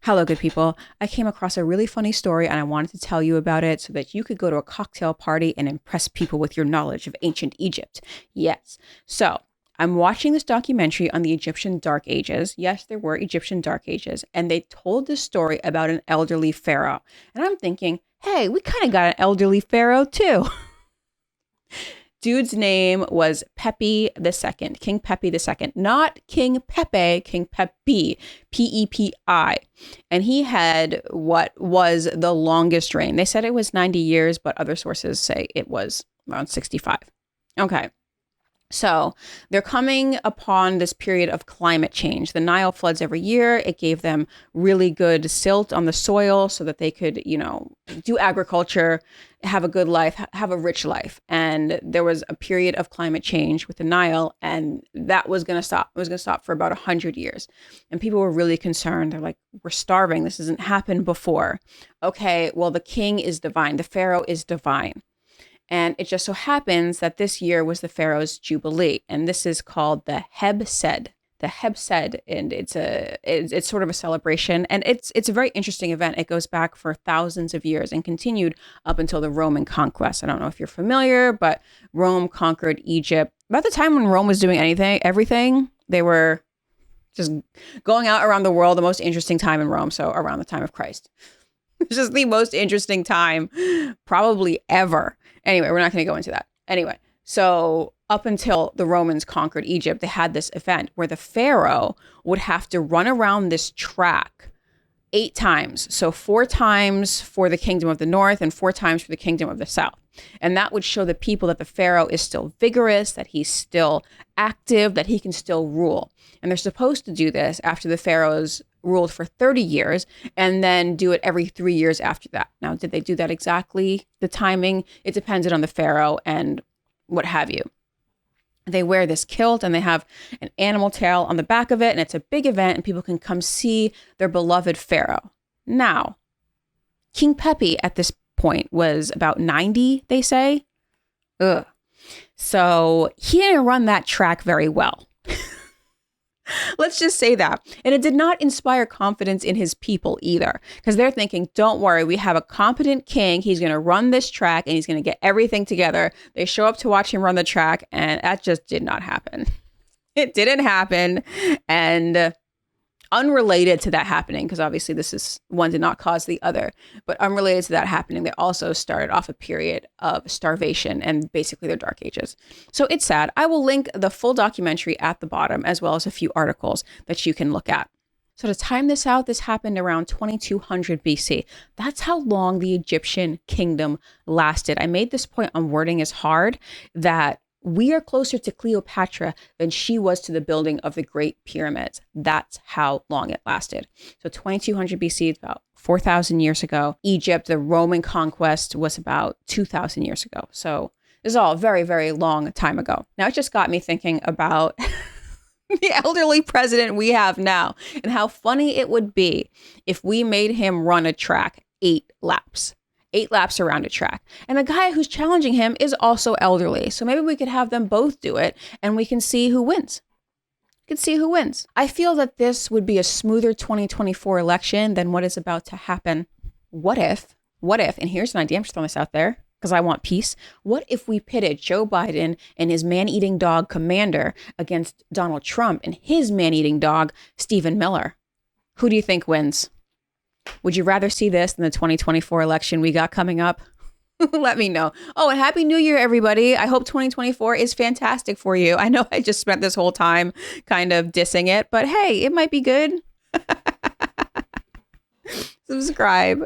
Hello, good people. I came across a really funny story and I wanted to tell you about it so that you could go to a cocktail party and impress people with your knowledge of ancient Egypt. Yes. So I'm watching this documentary on the Egyptian Dark Ages. Yes, there were Egyptian Dark Ages, and they told this story about an elderly pharaoh. And I'm thinking, hey, we kind of got an elderly pharaoh too. Dude's name was Pepi II, King Pepi II, not King Pepe, King Pepi, P-E-P-I. And he had what was the longest reign. They said it was 90 years, but other sources say it was around 65. Okay. So they're coming upon this period of climate change. The Nile floods every year. It gave them really good silt on the soil so that they could, do agriculture, have a good life, have a rich life. And there was a period of climate change with the Nile, and that was going to stop. It was going to stop for about 100 years. And people were really concerned. They're like, we're starving. This hasn't happened before. Okay, well, the king is divine. The pharaoh is divine. And it just so happens that this year was the Pharaohs Jubilee, and this is called the Hebsed. The Hebsed, and it's sort of a celebration, and it's a very interesting event. It goes back for thousands of years and continued up until the Roman conquest. I don't know if you're familiar, but Rome conquered Egypt. About the time when Rome was doing everything, they were just going out around the world. The most interesting time in Rome, so around the time of Christ. It's just the most interesting time probably ever. Anyway, we're not going to go into that. Anyway, so up until the Romans conquered Egypt, they had this event where the pharaoh would have to run around this track 8 times. So 4 times for the kingdom of the north and 4 times for the kingdom of the south. And that would show the people that the pharaoh is still vigorous, that he's still active, that he can still rule. And they're supposed to do this after the pharaohs ruled for 30 years and then do it every 3 years after that. Now, did they do that exactly? The timing, it depended on the pharaoh and what have you. They wear this kilt and they have an animal tail on the back of it, and it's a big event and people can come see their beloved pharaoh. Now, King Pepi at this point was about 90, they say. Ugh. So he didn't run that track very well. Let's just say that. And it did not inspire confidence in his people either, because they're thinking, don't worry, we have a competent king. He's going to run this track and he's going to get everything together. They show up to watch him run the track, and that just did not happen. It didn't happen. And unrelated to that happening, because obviously one did not cause the other, but unrelated to that happening, they also started off a period of starvation and basically their dark ages. So it's sad. I will link the full documentary at the bottom, as well as a few articles that you can look at. So to time this out, this happened around 2200 BC. That's how long the Egyptian kingdom lasted. I made this point on Wording is Hard that we are closer to Cleopatra than she was to the building of the Great Pyramids. That's how long it lasted. So 2200 BC is about 4,000 years ago. Egypt, the Roman conquest, was about 2,000 years ago. So this is all a very, very long time ago. Now it just got me thinking about the elderly president we have now and how funny it would be if we made him run a track 8 laps. 8 laps around a track. And the guy who's challenging him is also elderly. So maybe we could have them both do it and we can see who wins. I feel that this would be a smoother 2024 election than what is about to happen. What if, and here's an idea, I'm just throwing this out there because I want peace. What if we pitted Joe Biden and his man-eating dog Commander against Donald Trump and his man-eating dog Stephen Miller? Who do you think wins? Would you rather see this than the 2024 election we got coming up? Let me know. Oh, and Happy New Year, everybody. I hope 2024 is fantastic for you. I know I just spent this whole time kind of dissing it, but hey, it might be good. Subscribe.